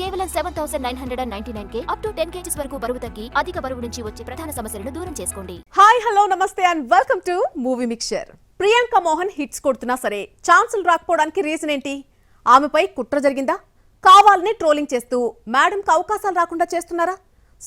కేవలం 7,999K up to 10 kgs వరకు బరువు తగ్గి అధిక బరువు నుంచి వచ్చే ప్రధాన సమస్యలను దూరం చేసుకోండి. హాయ్ హలో నమస్తే and welcome to movie mixture. Priyanka Mohan hits కొడుతున్నా సరే ఛాన్సులు రాకపోవడానికి రీజన్ ఏంటి? ఆమెపై కుట్ర జరిగిందా? కావాలని ట్రోలింగ్ చేస్తూ మేడంకి అవకాశాలు రాకుండా చేస్తున్నారా?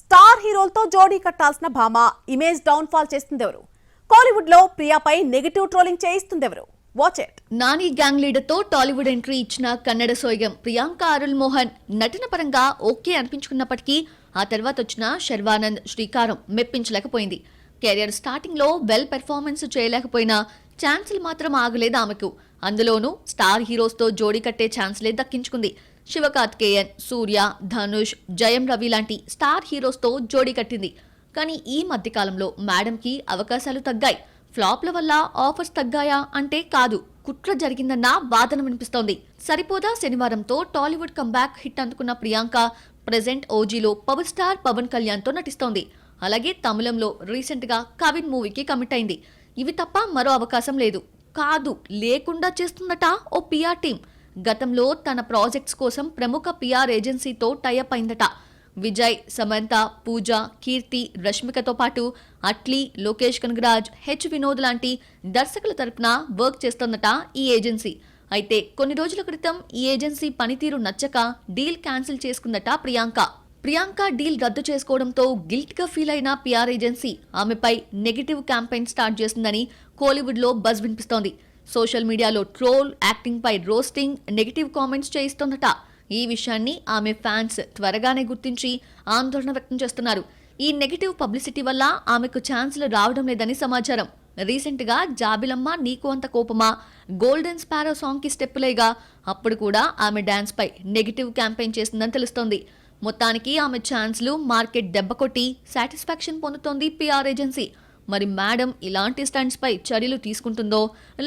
స్టార్ హీరోలతో జోడీ కట్టాల్సిన భామ ఇమేజ్ డౌన్ ఫాల్ చేస్తుందెవరు? కోలీవుడ్ లో ప్రియాపై నెగటివ్ ట్రోలింగ్ చేయిస్తుందెవరు? Watch it. Nani gang leader తో టాలీవుడ్ ఎంట్రీ ఇచ్చిన కన్నడ సోయగం ప్రియాంక అరుల్ మోహన్ నటన పరంగా ఓకే అనిపించుకున్నప్పటికీ ఆ తర్వాత వచ్చిన శర్వానంద్ శ్రీకారం మెప్పించలేకపోయింది. కెరియర్ స్టార్టింగ్ లో వెల్ పెర్ఫార్మెన్స్ చేయలేకపోయినా ఛాన్సులు మాత్రం ఆగలేదు ఆమెకు. అందులోనూ స్టార్ హీరోస్ తో జోడీ కట్టే ఛాన్స్లే దక్కించుకుంది. శివకార్తికేయన్, సూర్య, ధనుష్, జయం రవి లాంటి స్టార్ హీరోస్ తో జోడీ కట్టింది. కానీ ఈ మధ్యకాలంలో మేడంకి అవకాశాలు తగ్గాయి. ఫ్లాప్ల వల్ల ఆఫర్స్ తగ్గాయా అంటే కాదు, కుట్ర జరిగిందన్న వాదన వినిపిస్తోంది. సరిపోదా శనివారంతో టాలీవుడ్ కంబ్యాక్ హిట్ అందుకున్న ప్రియాంక ప్రెజెంట్ ఓజీలో పవర్ స్టార్ పవన్ కళ్యాణ్ తో నటిస్తోంది. అలాగే తమిళంలో రీసెంట్ గా కవిన్ మూవీకి కమిట్ అయింది. ఇవి తప్ప మరో అవకాశం లేదు. కాదు, లేకుండా చేస్తుందట ఓ పిఆర్ టీం. గతంలో తన ప్రాజెక్ట్స్ కోసం ప్రముఖ పిఆర్ ఏజెన్సీతో టైఅప్ అయిందట. విజయ్, సమంత, పూజ, కీర్తి, రష్మికతో పాటు అట్లీ, లోకేష్ కనగరాజ్, హెచ్ వినోద్ లాంటి దర్శకుల తరపున వర్క్ చేస్తోందట ఈ ఏజెన్సీ. అయితే కొన్ని రోజుల క్రితం ఈ ఏజెన్సీ పనితీరు నచ్చక డీల్ క్యాన్సిల్ చేసుకుందట ప్రియాంక డీల్ రద్దు చేసుకోవడంతో గిల్ట్ గా ఫీల్ అయిన పిఆర్ ఏజెన్సీ ఆమెపై నెగటివ్ క్యాంపెయిన్ స్టార్ట్ చేసిందని కోలీవుడ్ లో బజ్ వినిపిస్తోంది. సోషల్ మీడియాలో ట్రోల్, యాక్టింగ్ పై రోస్టింగ్, నెగటివ్ కామెంట్స్ చేయిస్తోందట. ఈ విషయాన్ని ఆమె ఫ్యాన్స్ త్వరగానే గుర్తించి ఆందోళన వ్యక్తం చేస్తున్నారు. ఈ నెగటివ్ పబ్లిసిటీ వల్ల ఆమెకు ఛాన్సులు రావడం లేదని సమాచారం. రీసెంట్ గా జాబిలమ్మ నీకు అంత కోపమా, గోల్డెన్ స్పారో సాంగ్ కి స్టెప్పులేగా అప్పుడు కూడా ఆమె డాన్స్ పై నెగటివ్ క్యాంపెయిన్ చేసిందని తెలుస్తోంది. మొత్తానికి ఆమె ఛాన్సులు మార్కెట్ దెబ్బకొట్టి సాటిస్ఫాక్షన్ పొందుతోంది పిఆర్ ఏజెన్సీ. మరి మేడం ఇలాంటి స్టంట్స్ పై చర్యలు తీసుకుంటుందో,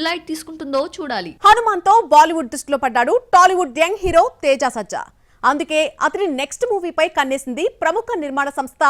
లైట్ తీసుకుంటుందో చూడాలి. హనుమాన్ తో బాలీవుడ్ దృష్టిలో పడ్డాడు టాలీవుడ్ యంగ్ హీరో తేజ సజ్జా. అందుకే అతని నెక్స్ట్ మూవీపై కన్నేసింది ప్రముఖ నిర్మాణ సంస్థ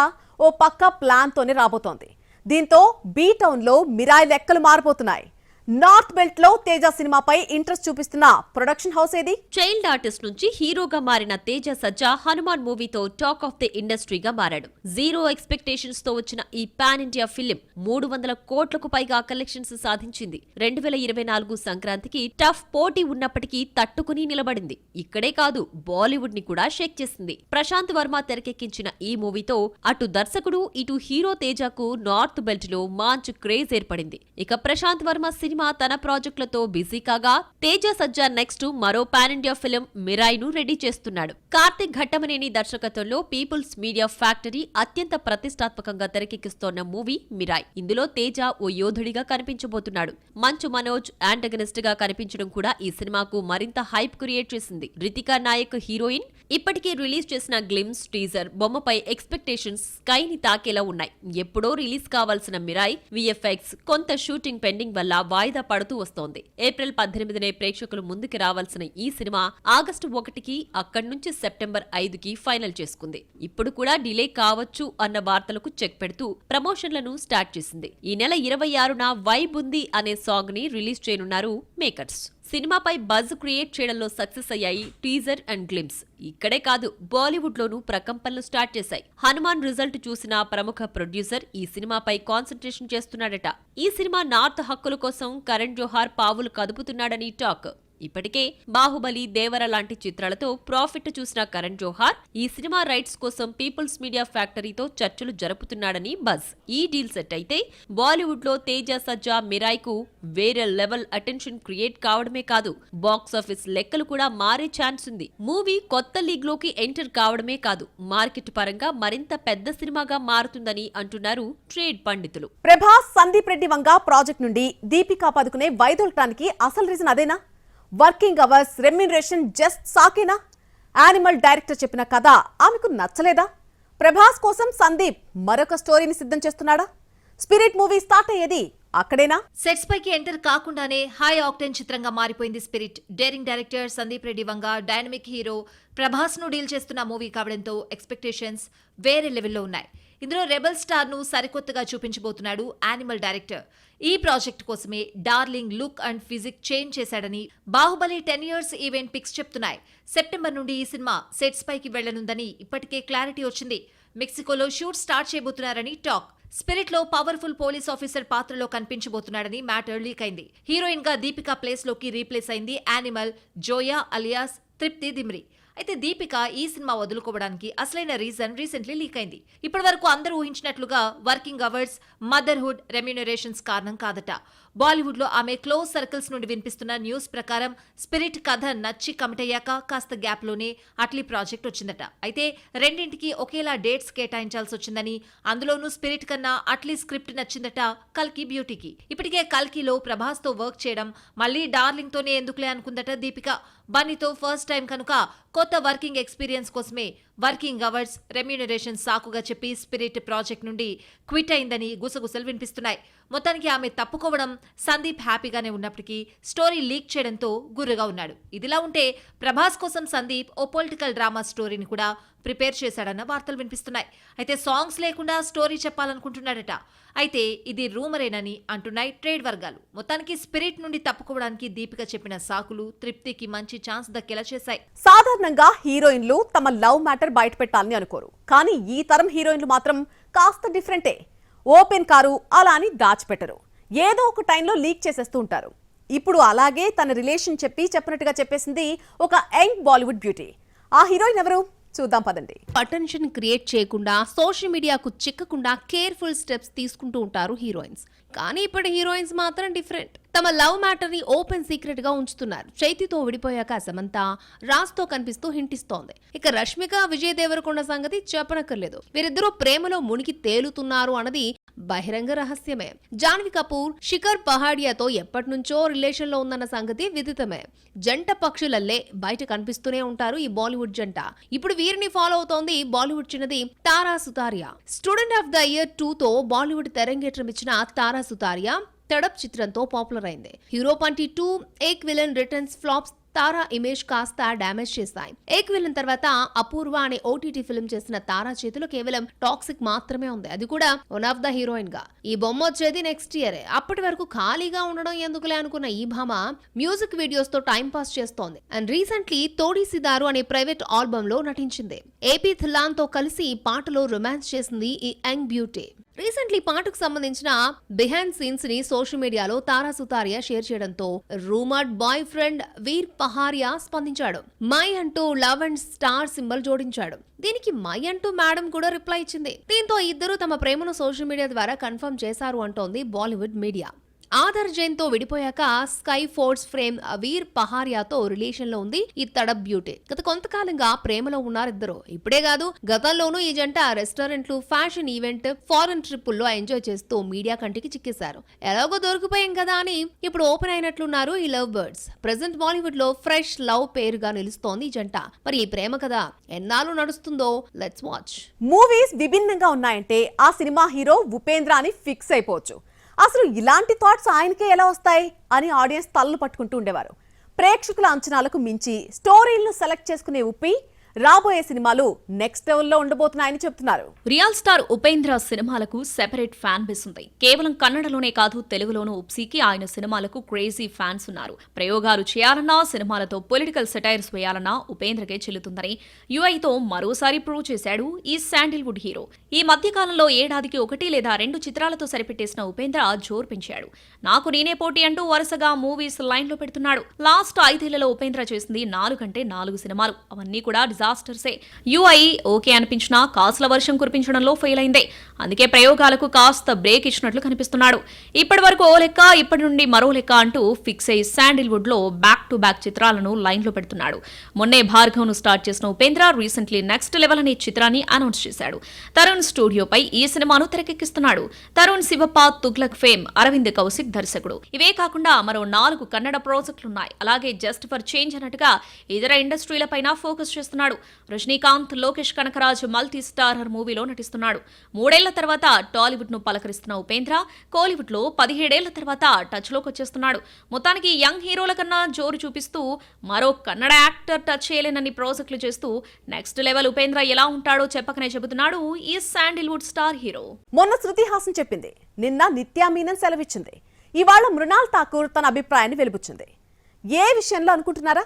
ఓ పక్క ప్లాన్ తోనే రాబోతోంది. దీంతో బీ టౌన్ లో మిరాయి లెక్కలు మారిపోతున్నాయి. నార్త్ బెల్ట్ లో తేజ సినిమాపై ఇంట్రెస్ట్ చూపిస్తున్న ప్రొడక్షన్ హౌస్ ఏది? చైల్డ్ ఆర్టిస్ట్ నుంచి హీరోగా మారిన తేజ సజ్జా హనుమాన్ మూవీతో టాక్ ఆఫ్ ది ఇండస్ట్రీగా మారాడు. జీరో ఎక్స్పెక్టేషన్స్ తో వచ్చిన ఈ పాన్ ఇండియా ఫిల్మ్ 300 కోట్లకు పైగా కలెక్షన్స్ సాధించింది. 2024 సంక్రాంతికి టఫ్ పోటీ ఉన్నప్పటికీ తట్టుకుని నిలబడింది. ఇక్కడే కాదు, బాలీవుడ్ ని కూడా షేక్ చేసింది. ప్రశాంత్ వర్మ తెరకెక్కించిన ఈ మూవీతో అటు దర్శకుడు, ఇటు హీరో తేజకు నార్త్ బెల్ట్ లో మంచి క్రేజ్ ఏర్పడింది. ఇక ప్రశాంత్ వర్మ సినిమా తన ప్రాజెక్టులతో బిజీ కాగా తేజ సజ్జా నెక్స్ట్ మరో పాన్ ఇండియా ఫిల్మ్ మిరాయ్ ను రెడీ చేస్తున్నాడు. కార్తిక్ ఘట్టమనేని దర్శకత్వంలో పీపుల్స్ మీడియా ఫ్యాక్టరీ అత్యంత ప్రతిష్టాత్మకంగా తెరకెక్కిస్తోన్న మూవీ మిరాయ్. ఇందులో తేజ ఓ యోధుడిగా కనిపించబోతున్నాడు. మంచు మనోజ్ యాంటగనిస్ట్ గా కనిపించడం కూడా ఈ సినిమాకు మరింత హైప్ క్రియేట్ చేసింది. రితికా నాయక్ హీరోయిన్. ఇప్పటికే రిలీజ్ చేసిన గ్లిమ్స్, టీజర్, బొమ్మపై ఎక్స్పెక్టేషన్స్ స్కైని తాకేలా ఉన్నాయి. ఎప్పుడో రిలీజ్ కావాల్సిన మిరాయ్ విఎఫ్ఎక్స్ కొంత షూటింగ్ పెండింగ్ వల్ల వాయిదా పడుతూ వస్తోంది. ఏప్రిల్ 18నే ప్రేక్షకులు ముందుకు రావాల్సిన ఈ సినిమా ఆగస్టు 1కి, అక్కడి నుంచి సెప్టెంబర్ 5కి ఫైనల్ చేసుకుంది. ఇప్పుడు కూడా డిలే కావచ్చు అన్న వార్తలకు చెక్ పెడుతూ ప్రమోషన్లను స్టార్ట్ చేసింది. ఈ నెల 26న వైబ్ ఉంది అనే సాంగ్ ని రిలీజ్ చేయనున్నారు మేకర్స్. సినిమాపై బజ్ క్రియేట్ చేయడంలో సక్సెస్ అయ్యాయి టీజర్ అండ్ గ్లిమ్స్. ఇక్కడే కాదు, బాలీవుడ్ లోనూ ప్రకంపనలు స్టార్ట్ చేశాయి. హనుమాన్ రిజల్ట్ చూసిన ప్రముఖ ప్రొడ్యూసర్ ఈ సినిమాపై కాన్సంట్రేషన్ చేస్తున్నాడట. ఈ సినిమా నార్త్ హక్కుల కోసం కరణ్ జోహార్ పావులు కదుపుతున్నాడని టాక్. ఇప్పటికే బాహుబలి, దేవర లాంటి చిత్రాలతో ప్రాఫిట్ చూసిన కరణ్ జోహార్ ఈ సినిమా రైట్స్ కోసం పీపుల్స్ మీడియా ఫ్యాక్టరీతో చర్చలు జరుపుతున్నాడని బజ్. ఈ డీల్ సెట్ అయితే బాలీవుడ్ లో తేజ సజ్జా మిరాయ్ కు వేరే లెవెల్ అటెన్షన్ క్రియేట్ కావడమే కాదు, బాక్స్ ఆఫీస్ లెక్కలు కూడా మారే ఛాన్స్ ఉంది. మూవీ కొత్త లీగ్ లోకి ఎంటర్ కావడమే కాదు, మార్కెట్ పరంగా మరింత పెద్ద సినిమాగా మారుతుందని అంటున్నారు ట్రేడ్ పండితులు. ప్రభాస్, సందీప్ రెడ్డి వంగ ప్రాజెక్ట్ నుండి దీపికా పదుకునే వైదొలటానికి అసలు రీజన్ అదేనా? వర్కింగ్ అవర్స్, రెమ్యునరేషన్ జస్ట్ సాకేనా? యానిమల్ డైరెక్టర్ చెప్పిన కథ ఆమెకు నచ్చలేదా? ప్రభాస్ కోసం సందీప్ మరొక స్టోరీని సిద్ధం చేస్తున్నాడా? స్పిరిట్ మూవీ స్టార్ట్ అయ్యేది అక్కడేనా? సెట్స్ పైకి ఎంటర్ కాకుండానే హై ఆక్టెన్ చిత్రంగా మారిపోయింది spirit. Daring director Sandeep Reddy Vanga, dynamic hero Prabhas ను డీల్ చేస్తున్న మూవీ కావడంతో ఎక్స్పెక్టేషన్స్ వేరే లెవెల్లో ఉన్నాయి. ఇందులో రెబల్ స్టార్ ను సరికొత్తగా చూపించబోతున్నాడు యానిమల్ డైరెక్టర్. ఈ ప్రాజెక్ట్ కోసమే darling look and physique change చేశాడని బాహుబలి 10 ఇయర్స్ ఈవెంట్ పిక్స్ చెప్తున్నాయి. సెప్టెంబర్ నుండి ఈ సినిమా సెట్స్ పైకి వెళ్లనుందని ఇప్పటికే క్లారిటీ వచ్చింది. మెక్సికోలో షూట్ స్టార్ట్ చేయబోతున్నారని టాక్. స్పిరిట్ లో పవర్ఫుల్ పోలీస్ ఆఫీసర్ పాత్రలో కనిపించబోతున్నాడని మ్యాటర్ లీక్ అయింది. హీరోయిన్ గా దీపికా ప్లేస్ లోకి రీప్లేస్ అయింది యానిమల్ జోయా అలియాస్ తృప్తి దిమ్రి. అయితే దీపిక ఈ సినిమా వదులుకోవడానికి అసలైన రీజన్ రీసెంట్లీ లీక్ అయింది. ఇప్పటి వరకు అందరూ ఊహించినట్లుగా వర్కింగ్ అవర్స్, మదర్హుడ్, రెమ్యూనరేషన్స్ కారణం కాదట. బాలీవుడ్ లో ఆమె క్లోజ్ సర్కిల్స్ నుండి వినిపిస్తున్న న్యూస్ ప్రకారం స్పిరిట్ కథ నచ్చి కమిట్ అయ్యాక కాస్త గ్యాప్ లోనే అట్లీ ప్రాజెక్ట్ వచ్చిందట. అయితే రెండింటికి ఒకేలా డేట్స్ కేటాయించాల్సి వచ్చిందని, అందులోనూ స్పిరిట్ కన్నా అట్లీ స్క్రిప్ట్ నచ్చిందట కల్కి బ్యూటీకి. ఇప్పటికే కల్కిలో ప్రభాస్ తో వర్క్ చేయడం, మళ్లీ డార్లింగ్ తోనే ఎందుకులే అనుకుందట దీపిక. బన్నీతో ఫస్ట్ టైం కనుక కొత్త వర్కింగ్ ఎక్స్పీరియన్స్ కోసమే వర్కింగ్ అవర్స్, రెమ్యూనరేషన్ సాకుగా చెప్పి స్పిరిట్ ప్రాజెక్ట్ నుండి క్విట్ అయిందని గుసగుసలు వినిపిస్తున్నాయి. మొత్తానికి ఆమె తప్పుకోవడం సందీప్ హ్యాపీగానే ఉన్నప్పటికీ స్టోరీ లీక్ చేయడంతో గుర్రుగా ఉన్నాడు. ఇదిలా ఉంటే ప్రభాస్ కోసం సందీప్ ఓ పొలిటికల్ డ్రామా స్టోరీని కూడా ప్రిపేర్ చేశాడన్న వార్తలు వినిపిస్తున్నాయి. అయితే సాంగ్స్ లేకుండా స్టోరీ చెప్పాలనుకుంటున్నాడట. అయితే ఇది రూమరేనని అంటున్నాయి ట్రేడ్ వర్గాలు. మొత్తానికి స్పిరిట్ నుండి తప్పుకోవడానికి దీపిక చెప్పిన సాకులు తృప్తికి మంచి ఛాన్స్ దక్కేలా చేశాయి. సాధారణంగా హీరోయిన్లు తమ లవ్ మ్యాటర్ బయట పెట్టాలని అనుకోరు, కానీ ఈ తరం హీరోయిన్లు మాత్రం కాస్త డిఫరెంటే. ఓపెన్ కారు అలా అని దాచిపెట్టరు, ఏదో ఒక టైంలో లీక్ చేసేస్తూ ఉంటారు. ఇప్పుడు అలాగే తన రిలేషన్ చెప్పినట్టుగా చెప్పేసింది ఒక యంగ్ బాలీవుడ్ బ్యూటీ. ఆ హీరోయిన్ ఎవరు చూద్దాం పదండి. అటెన్షన్ క్రియేట్ చేయకుండా, సోషల్ మీడియాకు చిక్కకుండా కేర్ఫుల్ స్టెప్స్ తీసుకుంటూ ఉంటారు హీరోయిన్స్. కానీ ఇప్పుడు హీరోయిన్స్ మాత్రం డిఫరెంట్. తమ లవ్ మ్యాటర్ ని ఓపెన్ సీక్రెట్ గా ఉంచుతున్నారు. చైతితో విడిపోయాక సమంత రాజ్ తో కనిపిస్తూ హింటిస్తోంది. ఇక రష్మిక, విజయ్ దేవరకొండ సంగతి చెప్పనక్కర్లేదు. వీరిద్దరూ ప్రేమలో మునిగి తేలుతున్నారు అన్నది బహిరంగ రహస్యమే. జాన్వీ కపూర్ శిఖర్ పహాడియాతో ఎప్పటి నుంచో రిలేషన్ లో ఉందన్న సంగతి విదితమే. జంట పక్షులల్లే బయట కనిపిస్తూనే ఉంటారు ఈ బాలీవుడ్ జంట. ఇప్పుడు వీరిని ఫాలో అవుతోంది బాలీవుడ్ చిన్నది Tara Sutaria. Student of the year 2 తో బాలీవుడ్ తెరంగేట్రం ఇచ్చిన తారా సుతారియా తడప్ చిత్రంతో పాపులర్ అయింది. హీరో పంటి 2, ఏక్ విలన్ రిటర్న్స్ ఫ్లాప్స్ తారా ఇమేజ్ కాస్త డ్యామేజ్ చేస్తాయి. ఏక్ విలన్ తర్వాత అపూర్వ అనే ఓటీటీ ఫిల్మ్ చేసిన తారా చేతిలో కేవలం టాక్సిక్ మాత్రమే ఉంది, అది కూడా వన్ ఆఫ్ ద హీరోయిన్ గా. ఈ బొమ్మ వచ్చేది నెక్స్ట్ ఇయర్. అప్పటి వరకు ఖాళీగా ఉండడం ఎందుకులే అనుకున్న ఈ భామ మ్యూజిక్ వీడియోస్ తో టైం పాస్ చేస్తోంది. అండ్ రీసెంట్లీ తోడి సిదారు అనే ప్రైవేట్ ఆల్బమ్ లో నటించింది. ఏపీ థిల్లాన్ తో కలిసి ఈ పాటలో రొమాన్స్ చేసింది ఈ యంగ్ బ్యూటీ. రీసెంట్లీ పాటకు సంబంధించిన బిహైండ్ సీన్స్ ని సోషల్ మీడియాలో తారా సుతారియా షేర్ చేయడంతో రూమర్డ్ బాయ్ ఫ్రెండ్ వీర్ పహారియా స్పందించాడు. మై అంటూ లవ్ అండ్ స్టార్ సింబల్ జోడించాడు. దీనికి మై అంటూ మేడం కూడా రిప్లై ఇచ్చింది. దీంతో ఇద్దరు తమ ప్రేమను సోషల్ మీడియా ద్వారా కన్ఫర్మ్ చేశారు అంటోంది బాలీవుడ్ మీడియా. ఆదర్ జైన్ తో విడిపోయాక స్కై ఫోర్స్ ఫ్రేమ్ వీర్ పహారియాతో రిలేషన్ లో ఉంది ఈ తడప్ బ్యూటీ. గత కొంతకాలంగా ప్రేమలో ఉన్నారిద్దరు. ఇప్పుడే కాదు, గతంలోనూ ఈ జంట రెస్టారెంట్లు, ఫ్యాషన్ ఈవెంట్, ఫారెన్ ట్రిప్పుల్లో ఎంజాయ్ చేస్తూ మీడియా కంటికి చిక్కేశారు. ఎలాగో దొరికిపోయాం కదా అని ఇప్పుడు ఓపెన్ అయినట్లున్నారు ఈ లవ్ బర్డ్స్. ప్రెసెంట్ బాలీవుడ్ లో ఫ్రెష్ లవ్ పేరుగా నిలుస్తోంది ఈ జంట. మరి ఈ ప్రేమ కథ ఎన్నాళ్ళు నడుస్తుందో లెట్స్ వాచ్. మూవీస్ విభిన్నంగా ఉన్నాయంటే ఆ సినిమా హీరో ఉపేంద్ర అని ఫిక్స్ అయిపోవచ్చు. అసలు ఇలాంటి థాట్స్ ఆయనకే ఎలా వస్తాయి అని ఆడియన్స్ తలలు పట్టుకుంటూ ఉండేవారు. ప్రేక్షకుల అంచనాలకు మించి స్టోరీలను సెలెక్ట్ చేసుకునే ఉప్పి రాబోయే సినిమాలు నెక్స్ట్ లెవెల్లో ఉండబోతున్నాయని చెప్తున్నారు. రియల్ స్టార్ ఉపేంద్ర సినిమాలకు సెపరేట్ ఫ్యాన్ బేస్ ఉంది. కేవలం కన్నడలోనే కాదు, తెలుగులోనూ ఉప్సీకి ఆయన సినిమాలకు క్రేజీ ఫ్యాన్స్ ఉన్నారు. ప్రయోగాలు చేయాలన్నా, సినిమాలతో పొలిటికల్ సెటైర్స్ వేయాలన్నా ఉపేంద్రకే చెల్లుతుందని యుఐతో మరోసారి ప్రూవ్ చేశాడు ఈ శాండిల్వుడ్ హీరో. ఈ మధ్యకాలంలో ఏడాదికి 1 లేదా 2 చిత్రాలతో సరిపెట్టేసిన ఉపేంద్ర జోరు పెంచాడు. నాకు నేనే పోటీ అంటూ వరుసగా మూవీస్ లైన్ లో పెడుతున్నాడు. లాస్ట్ 5 ఏళ్లలో ఉపేంద్ర చేసింది 4 అంటే 4 సినిమాలు. అవన్నీ కూడా డిజాస్టర్సే. యుఐ ఓకే అనిపించినా కాసుల వర్షం కురిపించడంలో ఫెయిల్ అయిందే. అందుకే ప్రయోగాలకు కాస్త బ్రేక్ ఇచ్చినట్లు కనిపిస్తున్నాడు. ఇప్పటి వరకు ఓ లెక్క, ఇప్పటి నుండి మరో లెక్క అంటూ ఫిక్స్ అయి శాండిల్వుడ్ లో బ్యాక్ టు బ్యాక్ చిత్రాలను లైన్ లో పెడుతున్నాడు. మొన్నే భార్గవ్ ను స్టార్ట్ చేసిన ఉపేంద్ర రీసెంట్లీ నెక్స్ట్ లెవెల్ అనే చిత్రాన్ని అనౌన్స్ చేశాడు. తరుణ్ స్టూడియోపై ఈ సినిమాను తెరకెక్కిస్తున్నాడు. తరుణ్ శివప్ప, తుగ్లక్ ఫేమ్, అరవింద్ కౌశిక్ దర్శకుడు. ఇవే కాకుండా మరో 4 కన్నడ ప్రాజెక్టులున్నాయి. అలాగే జస్ట్ ఫర్ చేంజ్ అన్నట్టుగా ఇతర ఇండస్ట్రీలపైన ఫోకస్ చేస్తున్నాడు. చేస్తున్నాడు. రజనీకాంత్, లోకేష్ కనకరాజ్ మల్టీ స్టారర్ మూవీలో నటిస్తున్నాడు. 3 ఏళ్ల తర్వాత టాలీవుడ్ ను పలకరిస్తున్న ఉపేంద్ర కోలీవుడ్ లో 17 ఏళ్ల తర్వాత టచ్ లోకి వచ్చేస్తున్నాడు. మొత్తానికి యంగ్ హీరోల కన్నా జోరు చూపిస్తూ మరో కన్నడ యాక్టర్ టచ్ చేయలేనన్ని ప్రాజెక్టులు చేస్తూ నెక్స్ట్ లెవెల్ ఉపేంద్ర ఎలా ఉంటాడో చెప్పకనే చెబుతున్నాడు ఈ శాండిల్వుడ్ స్టార్ హీరో. మొన్న శృతి హాసన్ చెప్పింది, నిన్న నిత్యా మీనన్ సెలవిచ్చింది, ఇవాళ మృణాల్ ఠాకూర్ తన అభిప్రాయాన్ని వెలుబుచ్చింది. ఏ విషయంలో అనుకుంటున్నారా?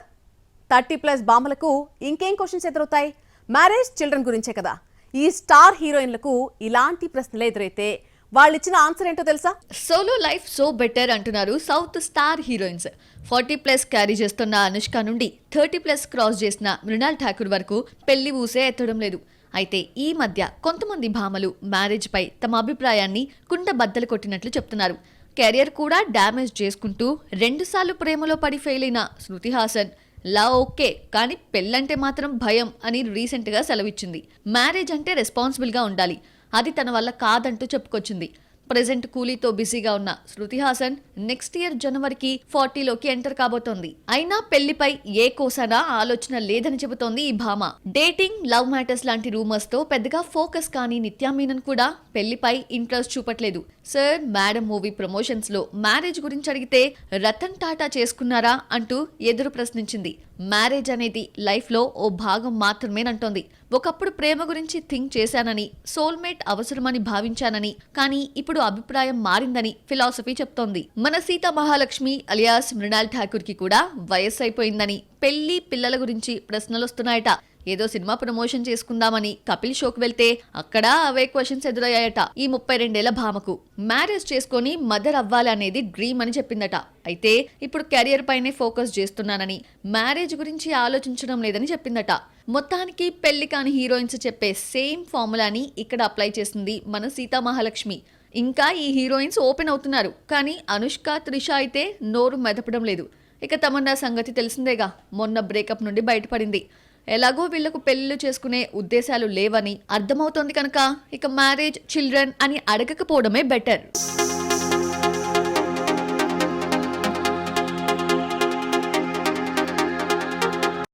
30+ బామలకు ఇంకేం క్వశ్చన్స్ ఎదురవుతాయి? మ్యారేజ్, చిల్డ్రన్ గురించే కదా. ఈ స్టార్ హీరోయిన్లకు ఇలాంటి ప్రశ్నలు ఎదురైతే వాళ్ళిచ్చిన ఆన్సర్ ఏంటో తెలుసా? సోలో లైఫ్ సో బెటర్ అంటున్నారు సౌత్ స్టార్ హీరోయిన్స్. 40+ క్యారీ చేస్తున్న అనుష్క నుండి 30+ క్రాస్ చేసిన మృణాల్ ఠాకూర్ వరకు పెళ్లి ఊసే ఎత్తడం లేదు. అయితే ఈ మధ్య కొంతమంది భామలు మ్యారేజ్ పై తమ అభిప్రాయాన్ని కుండ బద్దలు కొట్టినట్లు చెప్తున్నారు. కెరియర్ కూడా డ్యామేజ్ చేసుకుంటూ 2 సార్లు ప్రేమలో పడి ఫెయిల్ అయిన శృతి హాసన్ లవ్ ఓకే కానీ పెళ్ళంటే మాత్రం భయం అని రీసెంట్ గా సెలవిచ్చింది. మ్యారేజ్ అంటే రెస్పాన్సిబుల్ గా ఉండాలి, అది తన వల్ల కాదంటూ చెప్పుకొచ్చింది. ప్రెజెంట్ కూలీతో బిజీగా ఉన్న Shruti Haasan next year జనవరికి 40లోకి enter కాబోతోంది. అయినా పెళ్లిపై ఏ కోసానా ఆలోచన లేదని చెబుతోంది ఈ భామ. డేటింగ్, లవ్ మ్యాటర్స్ లాంటి రూమర్స్ తో పెద్దగా ఫోకస్ కానీ నిత్యా మీనన్ కూడా పెళ్లిపై ఇంట్రెస్ట్ చూపట్లేదు. సర్ మేడం మూవీ ప్రమోషన్స్ లో మ్యారేజ్ గురించి అడిగితే రతన్ టాటా చేసుకున్నారా అంటూ ఎదురు ప్రశ్నించింది. మ్యారేజ్ అనేది లైఫ్ లో ఓ భాగం మాత్రమేనంటోంది. ఒకప్పుడు ప్రేమ గురించి థింక్ చేశానని, సోల్మేట్ అవసరమని భావించానని, కానీ ఇప్పుడు అభిప్రాయం మారిందని ఫిలాసఫీ చెప్తోంది. మన సీతా మహాలక్ష్మి అలియాస్ మృణాల్ ఠాకూర్ కి కూడా వయస్సు అయిపోయిందని, పెళ్లి, పిల్లల గురించి ప్రశ్నలొస్తున్నాయట. ఏదో సినిమా ప్రమోషన్ చేసుకుందామని కపిల్ షోకి వెళ్తే అక్కడ అవే క్వశ్చన్స్ ఎదురయ్యాయట. ఈ 32 ఏళ్ల భామకు మ్యారేజ్ చేసుకొని మదర్ అవ్వాలి అనేది డ్రీమ్ అని చెప్పిందట. అయితే ఇప్పుడు కెరియర్ పైనే ఫోకస్ చేస్తున్నానని, మ్యారేజ్ గురించి ఆలోచించడం లేదని చెప్పిందట. మొత్తానికి పెళ్లి కాని హీరోయిన్స్ చెప్పే సేమ్ ఫార్ములాని ఇక్కడ అప్లై చేసింది మన సీతా మహాలక్ష్మి. ఇంకా ఈ హీరోయిన్స్ ఓపెన్ అవుతున్నారు, కానీ అనుష్క, త్రిష అయితే నోరు మెదపడం లేదు. ఇక తమన్నా సంగతి తెలిసిందేగా, మొన్న బ్రేకప్ నుండి బయటపడింది. ఎలాగో వీళ్లకు పెళ్లిళ్ళు చేసుకునే ఉద్దేశాలు లేవని అర్థమవుతోంది కనుక ఇక మ్యారేజ్, చిల్డ్రన్ అని అడగకపోవడమే బెటర్.